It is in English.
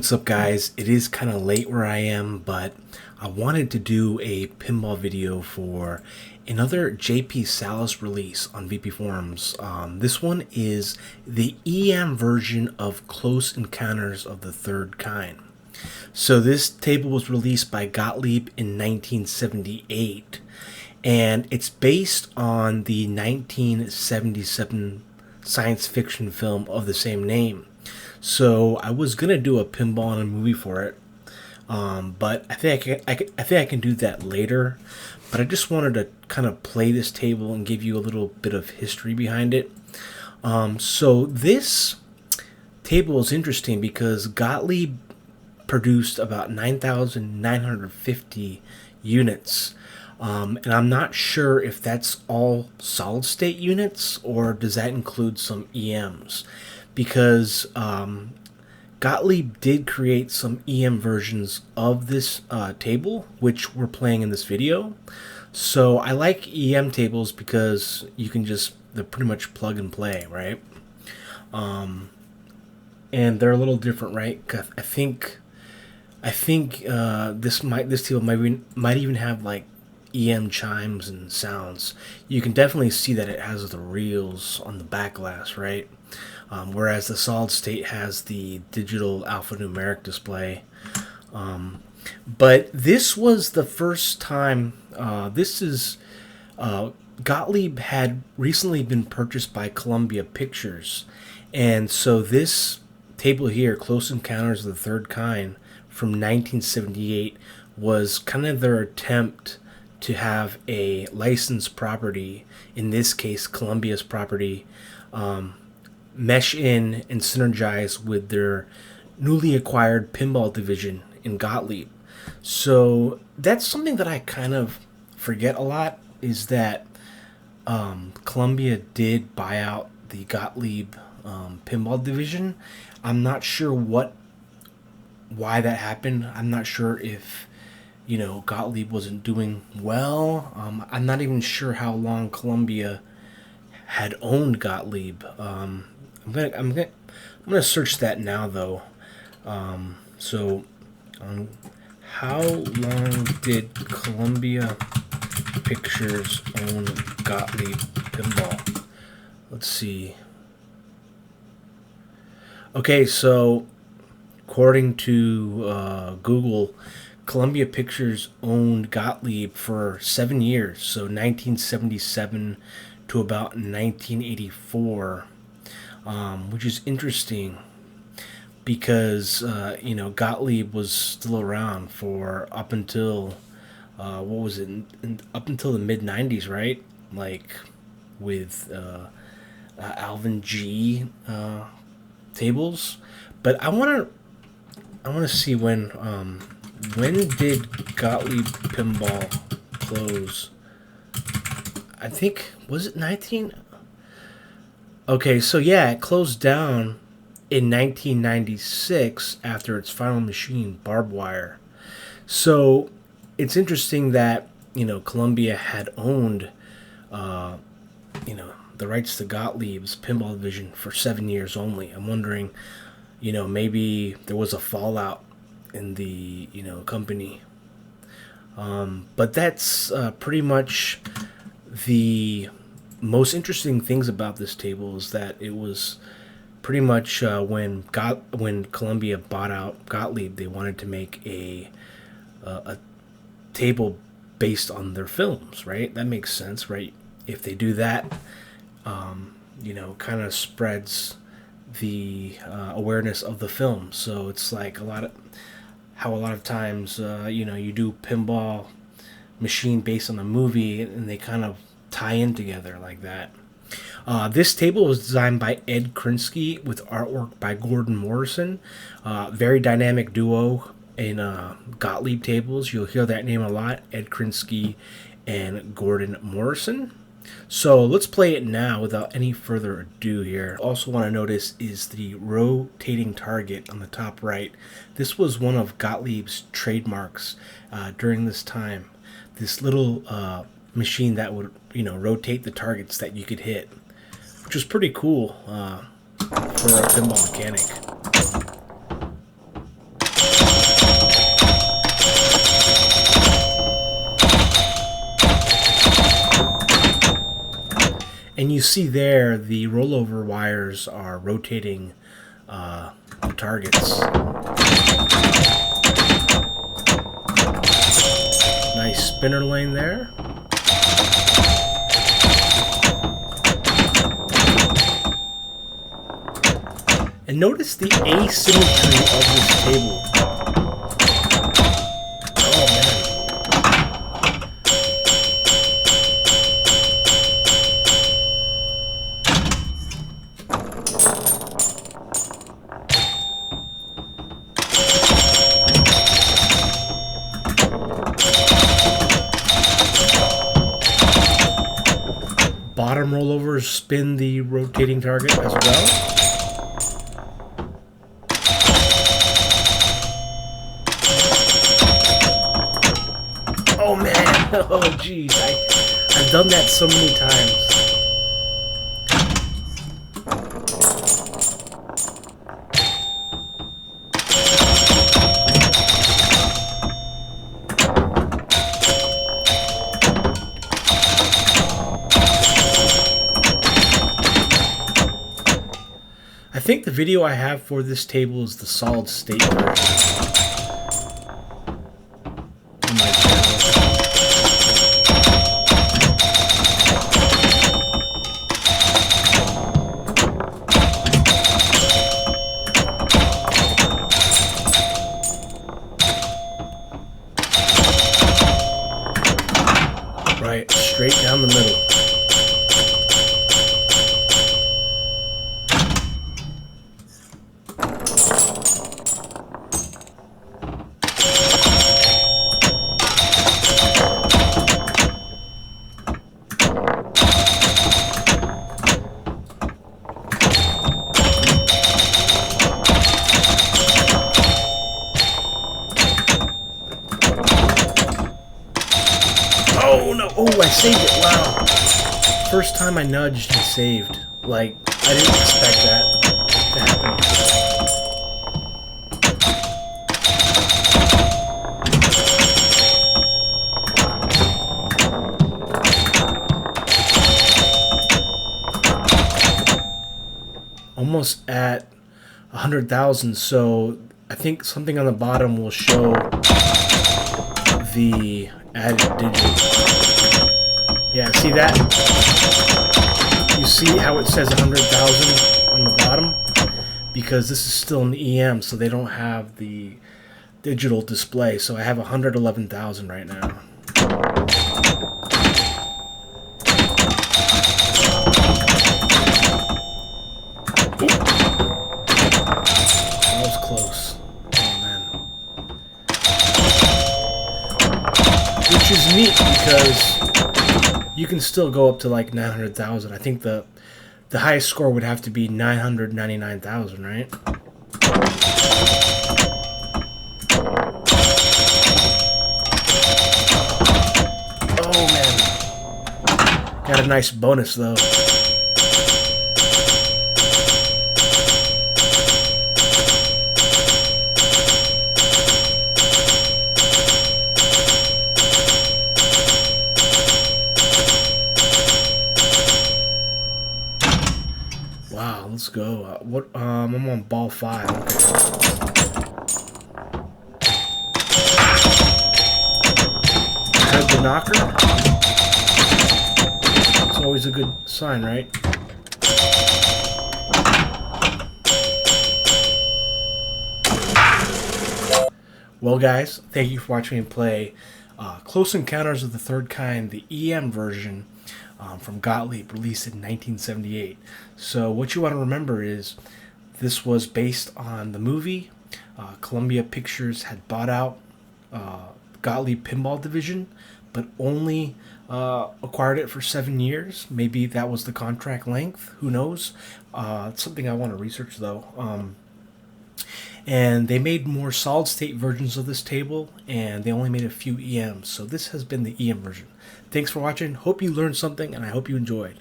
What's up, guys? It is kind of late where I am, but I wanted to do a pinball video for another JP Salas release on VP Forums. This one is the EM version of Close Encounters of the Third Kind. So this table was released by Gottlieb in 1978, and it's based on the 1977 science fiction film of the same name. So I was gonna do a pinball and a movie for it, but I think I can do that later. But I just wanted to kind of play this table and give you a little bit of history behind it. So this table is interesting because Gottlieb produced about 9,950 units. And I'm not sure if that's all solid state units or does that include some EMs, because Gottlieb did create some EM versions of this table, which we're playing in this video. So I like EM tables because you can they're pretty much plug and play, right? And they're a little different, right? I think this table might even have like EM chimes and sounds. You can definitely see that it has the reels on the back glass, right? Whereas the solid state has the digital alphanumeric display. But this was the first time. Gottlieb had recently been purchased by Columbia Pictures, and so this table here, Close Encounters of the Third Kind, from 1978, was kind of their attempt to have a licensed property, in this case Columbia's property, mesh in and synergize with their newly acquired pinball division in Gottlieb. So that's something that I kind of forget a lot, is that Columbia did buy out the Gottlieb pinball division. I'm not sure why that happened. I'm not sure if Gottlieb wasn't doing well. I'm not even sure how long Columbia had owned Gottlieb. I'm gonna search that now though. How long did Columbia Pictures own Gottlieb Pinball? Let's see. Okay, so according to Google, Columbia Pictures owned Gottlieb for 7 years, so 1977 to about 1984, which is interesting because Gottlieb was still around for up until up until the mid 90s, right? Like with Alvin G tables. But I want to see when did Gottlieb Pinball close? I think, was it 19? Okay, so yeah, it closed down in 1996 after its final machine, Barbed Wire. So it's interesting that Columbia had owned the rights to Gottlieb's pinball division for 7 years only. I'm wondering, maybe there was a fallout in the company. But that's pretty much the most interesting things about this table, is that it was pretty much when Columbia bought out Gottlieb, they wanted to make a table based on their films, right? That makes sense, right? If they do that, kind of spreads the awareness of the film. So it's like a lot of times you do pinball machine based on a movie and they kind of tie in together like that. This table was designed by Ed Krinsky with artwork by Gordon Morrison. Very dynamic duo in Gottlieb tables. You'll hear that name a lot, Ed Krinsky and Gordon Morrison. So let's play it now without any further ado here. Also want to notice is the rotating target on the top right. This was one of Gottlieb's trademarks during this time. This little machine that would rotate the targets that you could hit, which was pretty cool for a pinball mechanic. And you see there the rollover wires are rotating the targets. Nice spinner lane there. And notice the asymmetry of this table. Oh man. Bottom rollovers spin the rotating target as well. Oh man, oh geez, I've done that so many times. I think the video I have for this table is the solid state version. Right, straight down the middle. Oh no! Oh, I saved it! Wow! First time I nudged and saved. Like, I didn't expect that to happen. Almost at 100,000, so I think something on the bottom will show the added digit. Yeah, see that? You see how it says 100,000 on the bottom? Because this is still an EM, so they don't have the digital display. So I have 111,000 right now. That was close. Which is neat because you can still go up to like 900,000. I think the highest score would have to be 999,000, right? Oh man, got a nice bonus though. Wow, let's go. I'm on ball 5. Okay. Heard the knocker. It's always a good sign, right? Well, guys, thank you for watching me play Close Encounters of the Third Kind, the EM version. From Gottlieb, released in 1978. So what you want to remember is this was based on the movie. Columbia Pictures had bought out Gottlieb Pinball Division, but only acquired it for 7 years. Maybe that was the contract length. Who knows? It's something I want to research, though. And they made more solid-state versions of this table, and they only made a few EMs. So this has been the EM version. Thanks for watching. Hope you learned something, and I hope you enjoyed.